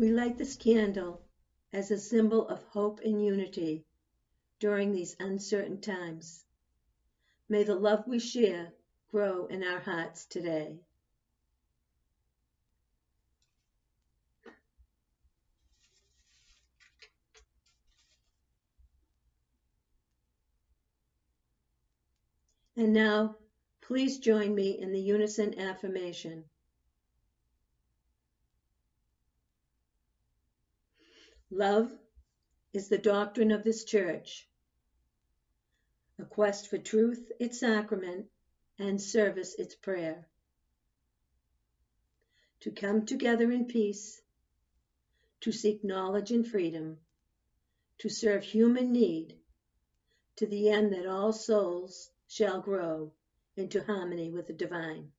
We light this candle as a symbol of hope and unity during these uncertain times. May the love we share grow in our hearts today. And now, please join me in the unison affirmation. Love is the doctrine of this church, a quest for truth its sacrament, and service its prayer. To come together in peace, to seek knowledge and freedom, to serve human need, to the end that all souls shall grow into harmony with the divine.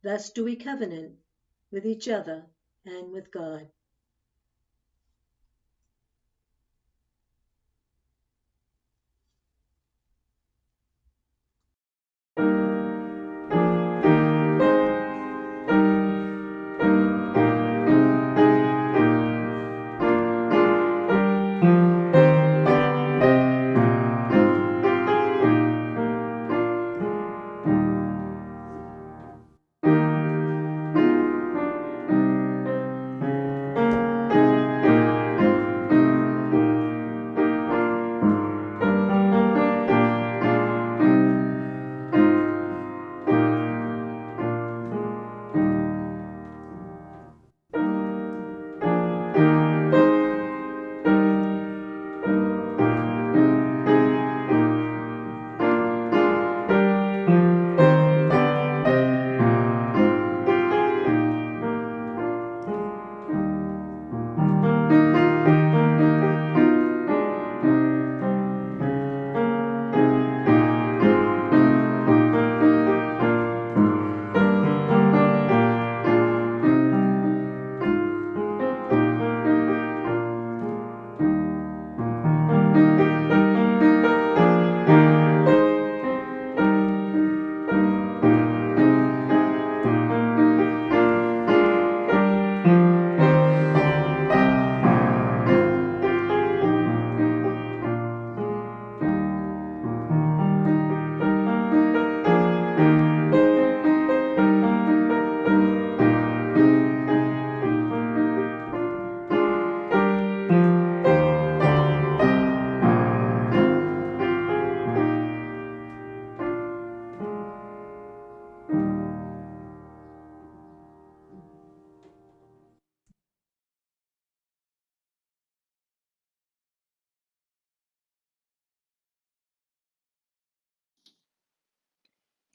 Thus do we covenant with each other and with God.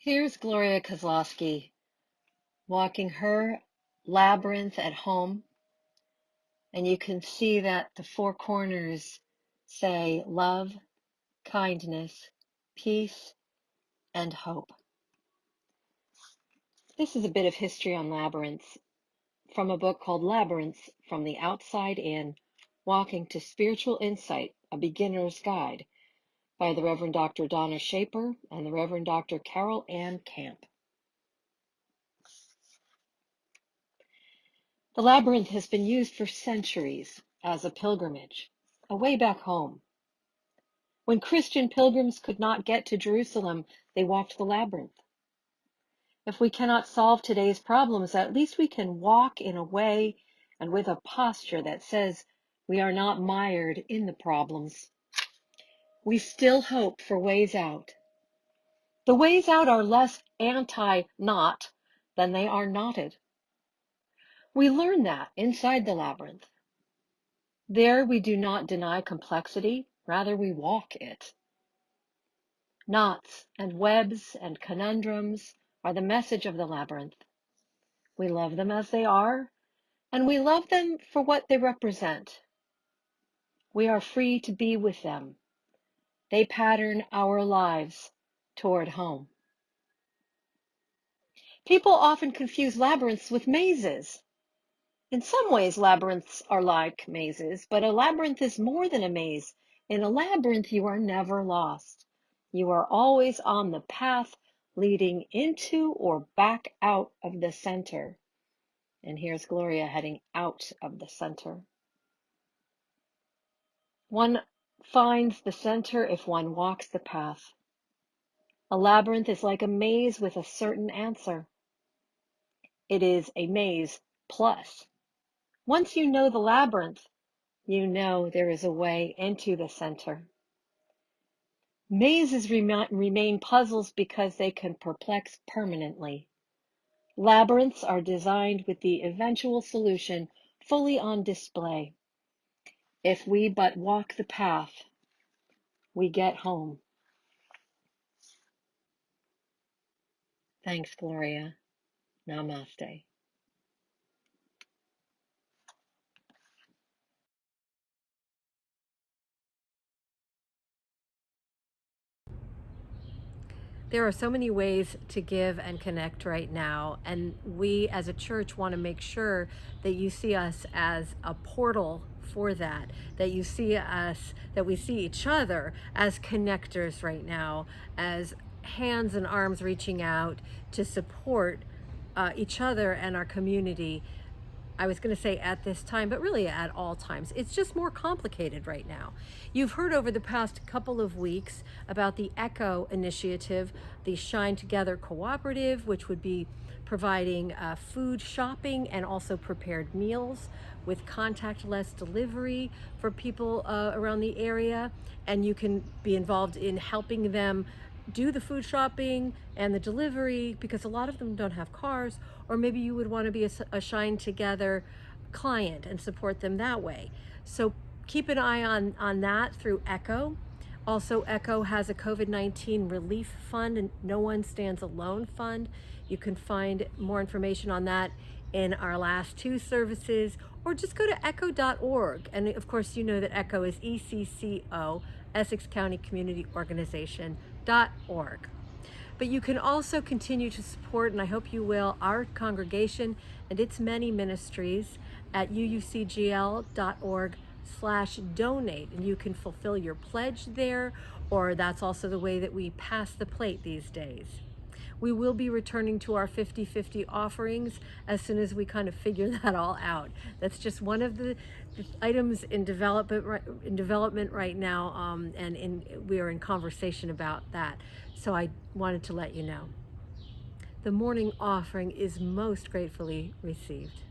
Here's Gloria Kozlowski walking her labyrinth at home, and you can see that the four corners say love, kindness, peace, and hope. This is a bit of history on labyrinths from a book called Labyrinth from the Outside In, Walking to Spiritual Insight, A Beginner's Guide by the Reverend Dr. Donna Shaper and the Reverend Dr. Carol Ann Camp. The labyrinth has been used for centuries as a pilgrimage, a way back home. When Christian pilgrims could not get to Jerusalem, they walked the labyrinth. If we cannot solve today's problems, at least we can walk in a way and with a posture that says we are not mired in the problems. We still hope for ways out. The ways out are less anti-knot than they are knotted. We learn that inside the labyrinth. There we do not deny complexity, rather we walk it. Knots and webs and conundrums are the message of the labyrinth. We love them as they are, and we love them for what they represent. We are free to be with them. They pattern our lives toward home. People often confuse labyrinths with mazes. In some ways, labyrinths are like mazes, but a labyrinth is more than a maze. In a labyrinth, you are never lost. You are always on the path leading into or back out of the center. And here's Gloria heading out of the center. One finds the center if one walks the path. A labyrinth is like a maze with a certain answer. It is a maze plus. Once you know the labyrinth, you know there is a way into the center. Mazes remain puzzles because they can perplex permanently. Labyrinths are designed with the eventual solution fully on display. If we but walk the path, we get home. Thanks, Gloria. Namaste. There are so many ways to give and connect right now, and we as a church want to make sure that you see us as a portal for that, that you see us, that we see each other as connectors right now, as hands and arms reaching out to support each other and our community. I was going to say at this time, but really at all times. It's just more complicated right now. You've heard over the past couple of weeks about the ECHO initiative, the Shine Together Cooperative, which would be providing food shopping and also prepared meals with contactless delivery for people around the area. And you can be involved in helping them do the food shopping and the delivery because a lot of them don't have cars, or maybe you would want to be a Shine Together client and support them that way. So keep an eye on that through ECHO. Also, ECHO has a COVID-19 relief fund and No One Stands Alone fund. You can find more information on that in our last two services, or just go to echo.org. And of course, you know that ECHO is ECCO, Essex County Community Organization.org. But you can also continue to support, and I hope you will, our congregation and its many ministries at uucgl.org/donate. And you can fulfill your pledge there, or that's also the way that we pass the plate these days. We will be returning to our 50-50 offerings as soon as we kind of figure that all out. That's just one of the items in development right now, and we are in conversation about that. So I wanted to let you know. The morning offering is most gratefully received.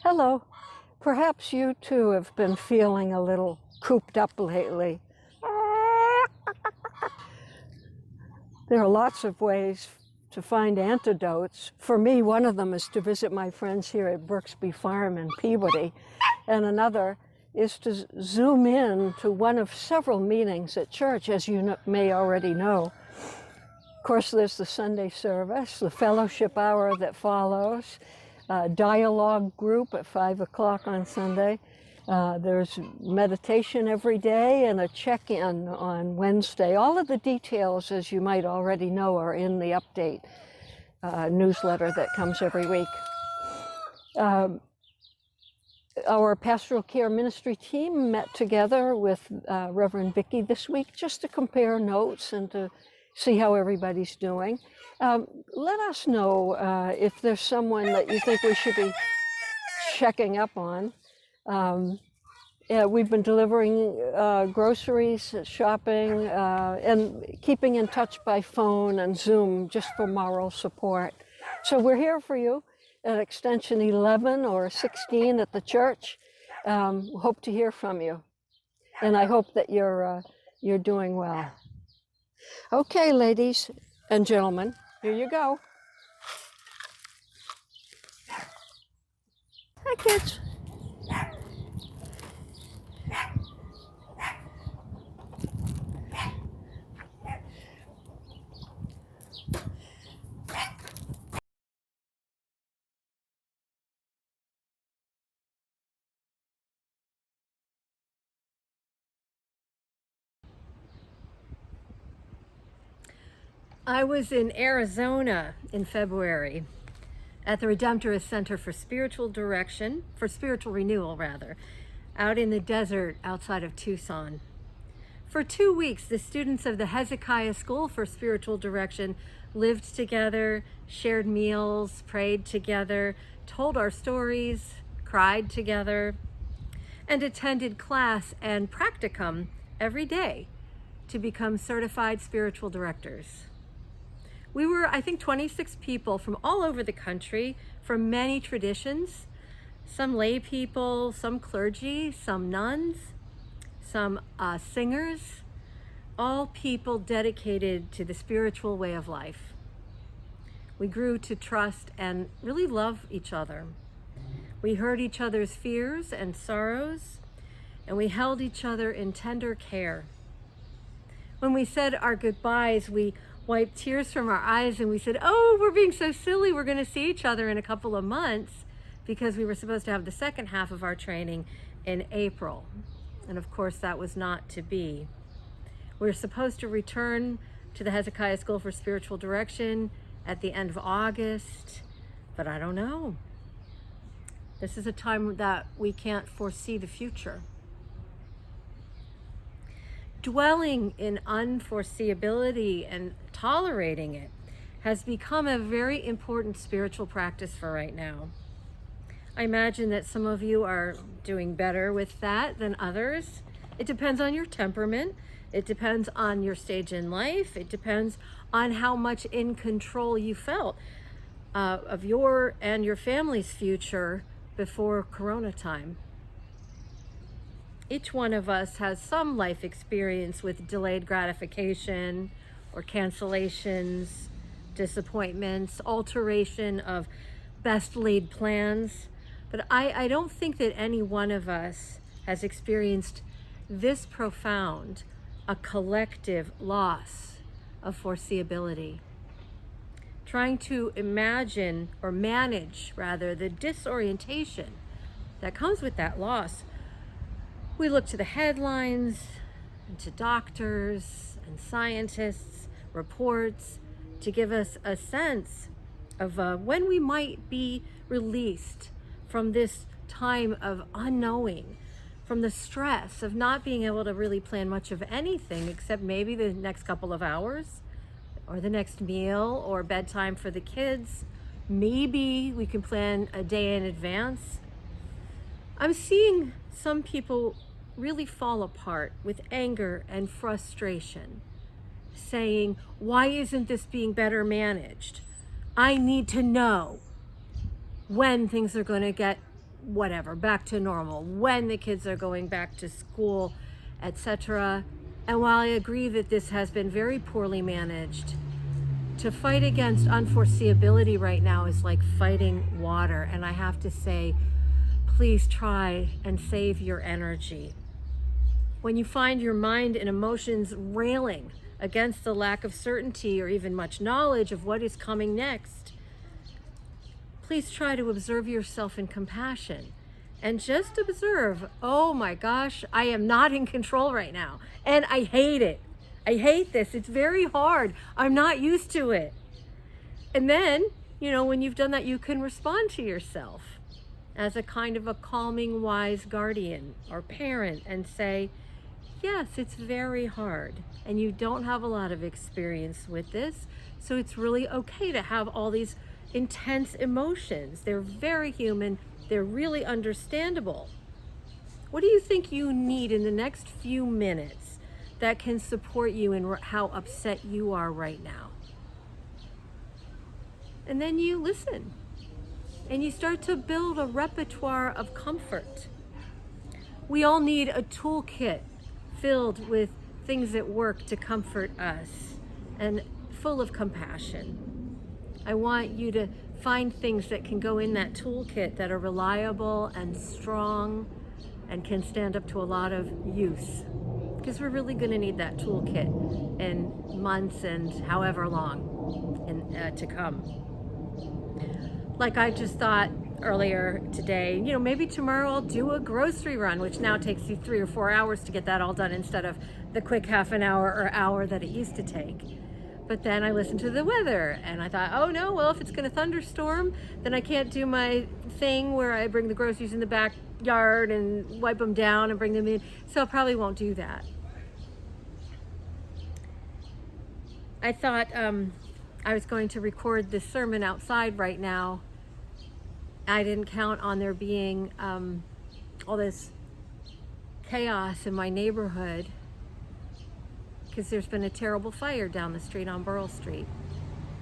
Hello. Perhaps you too have been feeling a little cooped up lately. There are lots of ways to find antidotes. For me, one of them is to visit my friends here at Brooksby Farm in Peabody, and another is to zoom in to one of several meetings at church, as you may already know. Of course, there's the Sunday service, the fellowship hour that follows, dialogue group at 5 o'clock on Sunday. There's meditation every day and a check-in on Wednesday. All of the details, as you might already know, are in the update newsletter that comes every week. Our pastoral care ministry team met together with Reverend Vicky this week just to compare notes and to see how everybody's doing. Let us know if there's someone that you think we should be checking up on. We've been delivering groceries, shopping, and keeping in touch by phone and Zoom just for moral support. So we're here for you at extension 11 or 16 at the church. Hope to hear from you. And I hope that you're doing well. Okay, ladies and gentlemen, here you go. Hi, kids. I was in Arizona in February at the Redemptorist Center for Spiritual Renewal, out in the desert outside of Tucson. For 2 weeks, the students of the Hezekiah School for Spiritual Direction lived together, shared meals, prayed together, told our stories, cried together, and attended class and practicum every day to become certified spiritual directors. We were, I think, 26 people from all over the country, from many traditions, some lay people, some clergy, some nuns, some singers, all people dedicated to the spiritual way of life. We grew to trust and really love each other. We heard each other's fears and sorrows, and we held each other in tender care. When we said our goodbyes, we wiped tears from our eyes and we said, oh, we're being so silly. We're going to see each other in a couple of months, because we were supposed to have the second half of our training in April. And of course, that was not to be. We were supposed to return to the Hezekiah School for Spiritual Direction at the end of August, but I don't know. This is a time that we can't foresee the future. Dwelling in unforeseeability and tolerating it has become a very important spiritual practice for right now. I imagine that some of you are doing better with that than others. It depends on your temperament. It depends on your stage in life. It depends on how much in control you felt of your and your family's future before Corona time. Each one of us has some life experience with delayed gratification or cancellations, disappointments, alteration of best laid plans. But I don't think that any one of us has experienced this profound a collective loss of foreseeability. Trying to imagine or manage, rather, the disorientation that comes with that loss. We look to the headlines and to doctors and scientists, reports, to give us a sense of when we might be released from this time of unknowing, from the stress of not being able to really plan much of anything except maybe the next couple of hours or the next meal or bedtime for the kids. Maybe we can plan a day in advance. I'm seeing some people really fall apart with anger and frustration, saying, why isn't this being better managed? I need to know when things are going to get whatever, back to normal, when the kids are going back to school, etc. And while I agree that this has been very poorly managed, to fight against unforeseeability right now is like fighting water. And I have to say, please try and save your energy. When you find your mind and emotions railing against the lack of certainty or even much knowledge of what is coming next, please try to observe yourself in compassion and just observe, oh my gosh, I am not in control right now. And I hate it. I hate this. It's very hard. I'm not used to it. And then, when you've done that, you can respond to yourself as a kind of a calming, wise guardian or parent and say, yes, it's very hard. And you don't have a lot of experience with this. So it's really okay to have all these intense emotions. They're very human. They're really understandable. What do you think you need in the next few minutes that can support you in how upset you are right now? And then you listen and you start to build a repertoire of comfort. We all need a toolkit filled with things that work to comfort us and full of compassion. I want you to find things that can go in that toolkit that are reliable and strong and can stand up to a lot of use. Because we're really going to need that toolkit in months and however long to come. Like I just thought earlier today, maybe tomorrow I'll do a grocery run, which now takes you 3 or 4 hours to get that all done instead of the quick half an hour or hour that it used to take. But then I listened to the weather and I thought, oh no, well, if it's going to thunderstorm, then I can't do my thing where I bring the groceries in the backyard and wipe them down and bring them in. So I probably won't do that. I thought I was going to record this sermon outside right now. I didn't count on there being all this chaos in my neighborhood because there's been a terrible fire down the street on Burl Street.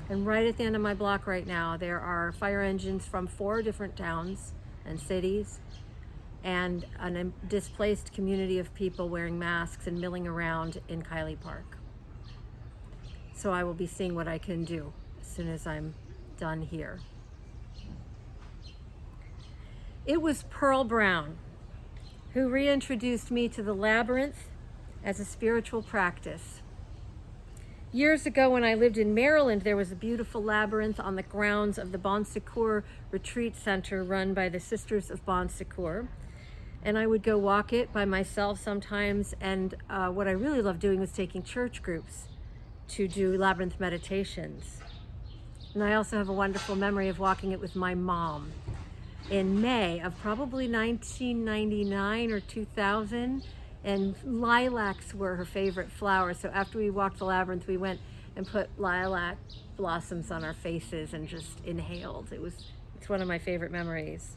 And right at the end of my block right now, there are fire engines from 4 different towns and cities and a displaced community of people wearing masks and milling around in Kiley Park. So I will be seeing what I can do as soon as I'm done here. It was Pearl Brown who reintroduced me to the Labyrinth as a spiritual practice. Years ago when I lived in Maryland, there was a beautiful labyrinth on the grounds of the Bon Secours Retreat Center run by the Sisters of Bon Secours. And I would go walk it by myself sometimes. And what I really loved doing was taking church groups to do labyrinth meditations. And I also have a wonderful memory of walking it with my mom in May of probably 1999 or 2000, and lilacs were her favorite flowers. So after we walked the labyrinth, we went and put lilac blossoms on our faces and just inhaled. It's one of my favorite memories.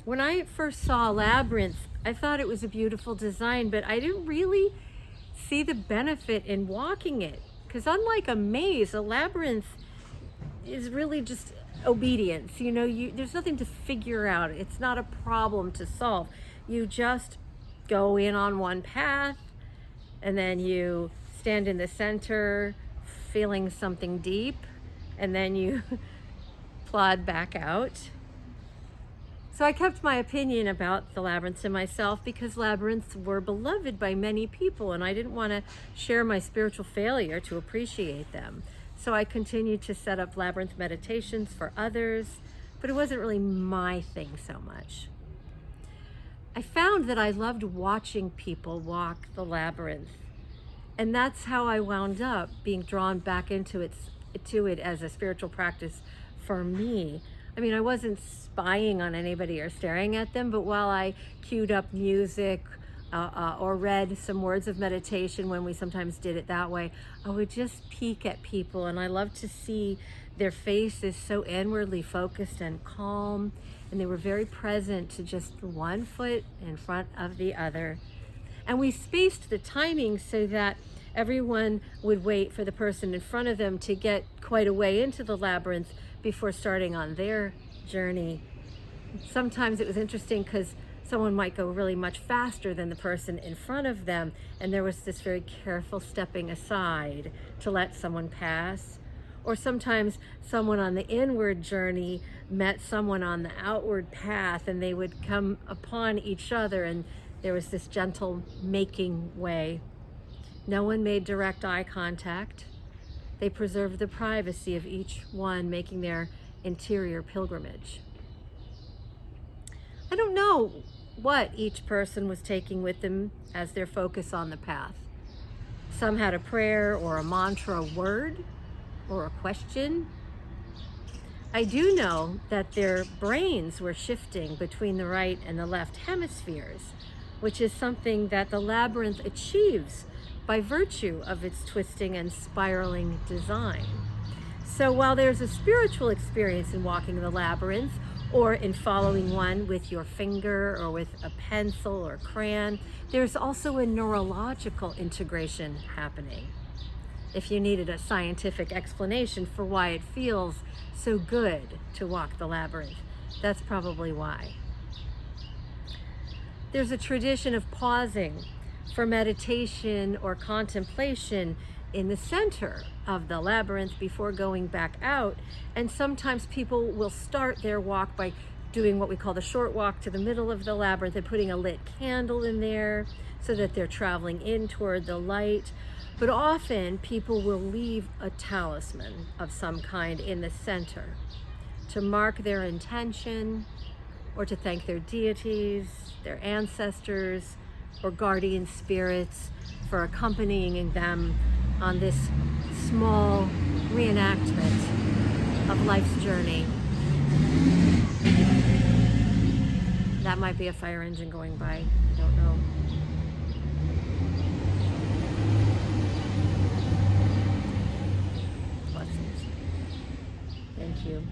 When I first saw Labyrinth, I thought it was a beautiful design, but I didn't really see the benefit in walking it. Because unlike a maze, a labyrinth is really just obedience. There's nothing to figure out. It's not a problem to solve. You just go in on one path and then you stand in the center feeling something deep and then you plod back out. So I kept my opinion about the labyrinths to myself because labyrinths were beloved by many people and I didn't want to share my spiritual failure to appreciate them. So I continued to set up labyrinth meditations for others, but it wasn't really my thing so much. I found that I loved watching people walk the labyrinth, and that's how I wound up being drawn back into it as a spiritual practice for me. I mean, I wasn't spying on anybody or staring at them, but while I queued up music or read some words of meditation when we sometimes did it that way, I would just peek at people, and I loved to see their faces so inwardly focused and calm, and they were very present to just one foot in front of the other. And we spaced the timing so that everyone would wait for the person in front of them to get quite a way into the labyrinth before starting on their journey. Sometimes it was interesting because someone might go really much faster than the person in front of them, and there was this very careful stepping aside to let someone pass. Or sometimes someone on the inward journey met someone on the outward path, and they would come upon each other, and there was this gentle making way. No one made direct eye contact. They preserved the privacy of each one making their interior pilgrimage. I don't know what each person was taking with them as their focus on the path. Some had a prayer or a mantra, a word, or a question. I do know that their brains were shifting between the right and the left hemispheres, which is something that the labyrinth achieves by virtue of its twisting and spiraling design. So while there's a spiritual experience in walking the labyrinth, or in following one with your finger or with a pencil or crayon, there's also a neurological integration happening. If you needed a scientific explanation for why it feels so good to walk the labyrinth, that's probably why. There's a tradition of pausing for meditation or contemplation in the center of the labyrinth before going back out. And sometimes people will start their walk by doing what we call the short walk to the middle of the labyrinth and putting a lit candle in there so that they're traveling in toward the light. But often people will leave a talisman of some kind in the center to mark their intention or to thank their deities, their ancestors, or guardian spirits for accompanying them on this small reenactment of life's journey. That might be a fire engine going by, I don't know. Blessings. Thank you.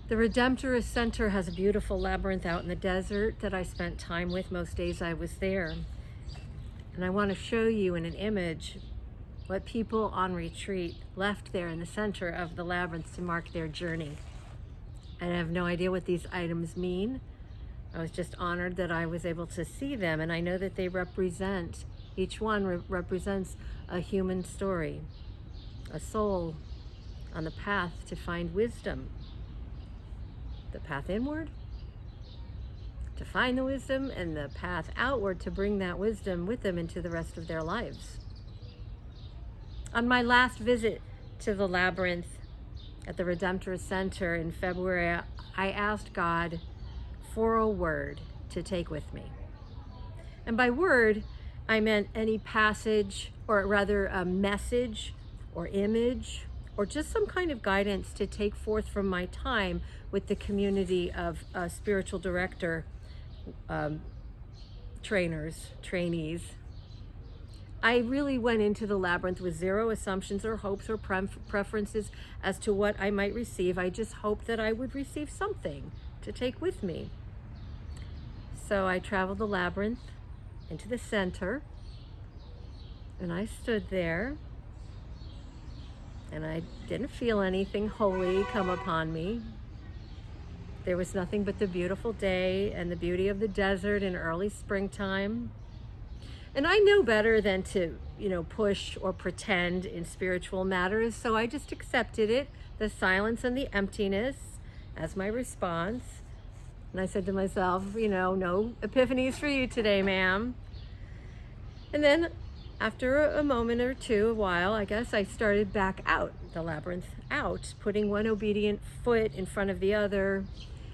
The Redemptorist Center has a beautiful labyrinth out in the desert that I spent time with most days I was there. And I want to show you in an image what people on retreat left there in the center of the labyrinth to mark their journey. And I have no idea what these items mean. I was just honored that I was able to see them, and I know that they represent, each one represents a human story, a soul on the path to find wisdom. The path inward to find the wisdom, and the path outward to bring that wisdom with them into the rest of their lives. On my last visit to the labyrinth at the Redemptorist Center in February, I asked God for a word to take with me. And by word, I meant any passage, or rather a message or image, or just some kind of guidance to take forth from my time with the community of spiritual director trainees. I really went into the labyrinth with zero assumptions or hopes or preferences as to what I might receive. I just hoped that I would receive something to take with me. So I traveled the labyrinth into the center, and I stood there, and I didn't feel anything holy come upon me. There was nothing but the beautiful day and the beauty of the desert in early springtime. And I know better than to, push or pretend in spiritual matters, so I just accepted it, the silence and the emptiness, as my response. And I said to myself, no epiphanies for you today, ma'am. And then after a moment or two, a while, I guess, I started back out, the labyrinth out, putting one obedient foot in front of the other,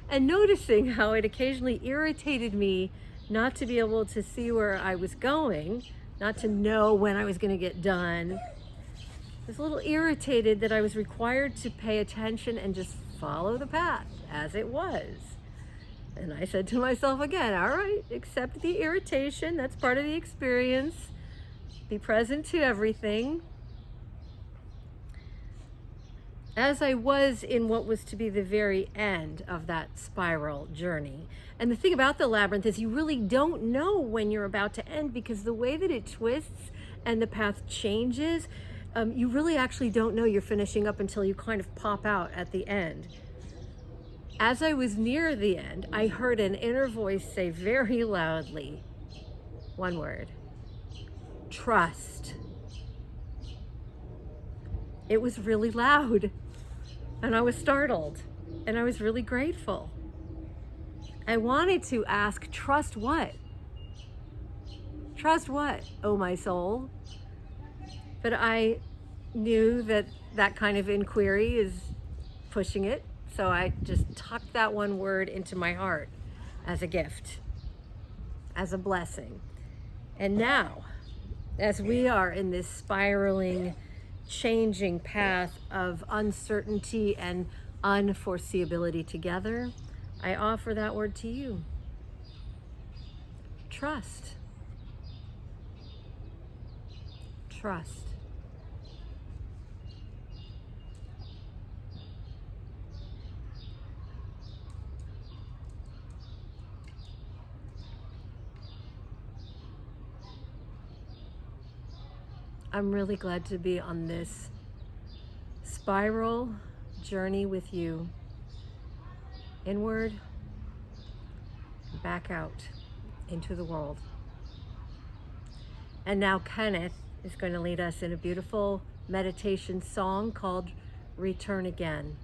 and noticing how it occasionally irritated me not to be able to see where I was going, not to know when I was going to get done. I was a little irritated that I was required to pay attention and just follow the path as it was. And I said to myself again, all right, accept the irritation. That's part of the experience. Be present to everything. As I was in what was to be the very end of that spiral journey. And the thing about the labyrinth is you really don't know when you're about to end, because the way that it twists and the path changes, you really actually don't know you're finishing up until you kind of pop out at the end. As I was near the end, I heard an inner voice say very loudly, one word: trust. It was really loud, and I was startled, and I was really grateful. I wanted to ask, trust what? Trust what, oh my soul? But I knew that that kind of inquiry is pushing it, so I just tucked that one word into my heart as a gift, as a blessing. And now, as we are in this spiraling, changing path of uncertainty and unforeseeability together, I offer that word to you. Trust. Trust. I'm really glad to be on this spiral journey with you, inward, back out into the world. And now Kenneth is going to lead us in a beautiful meditation song called Return Again.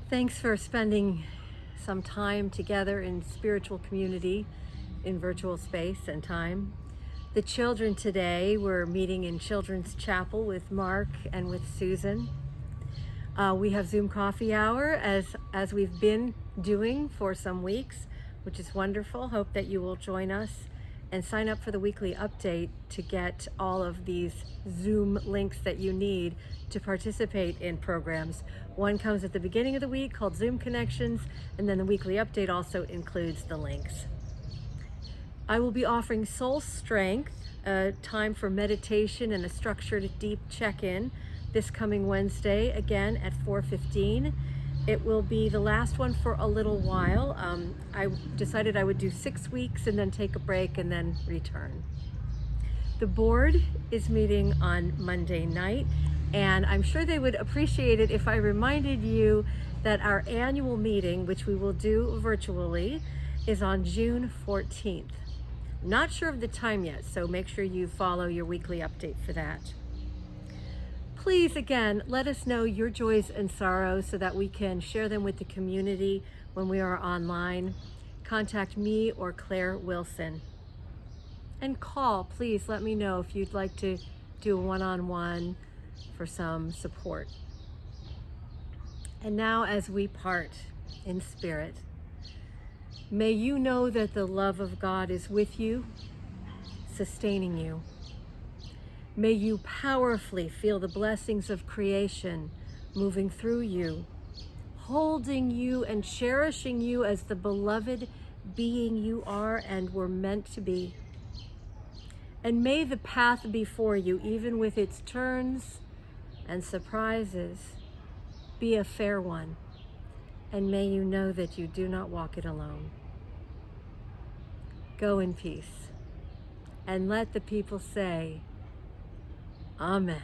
Thanks for spending some time together in spiritual community in virtual space and time. The children today, we're meeting in Children's Chapel with Mark and with Susan. We have Zoom coffee hour as we've been doing for some weeks, which is wonderful. Hope that you will join us and sign up for the weekly update to get all of these Zoom links that you need to participate in programs. One comes at the beginning of the week called Zoom Connections, and then the weekly update also includes the links. I will be offering Soul Strength, a time for meditation and a structured deep check-in this coming Wednesday, again at 4:15. It will be the last one for a little while. I decided I would do 6 weeks and then take a break and then return. The board is meeting on Monday night, and I'm sure they would appreciate it if I reminded you that our annual meeting, which we will do virtually, is on June 14th. Not sure of the time yet, so make sure you follow your weekly update for that. Please, again, let us know your joys and sorrows so that we can share them with the community when we are online. Contact me or Claire Wilson. And call, please let me know if you'd like to do a one-on-one for some support. And now as we part in spirit, may you know that the love of God is with you, sustaining you. May you powerfully feel the blessings of creation moving through you, holding you and cherishing you as the beloved being you are and were meant to be. And may the path before you, even with its turns and surprises, be a fair one. And may you know that you do not walk it alone. Go in peace, and let the people say, Amen.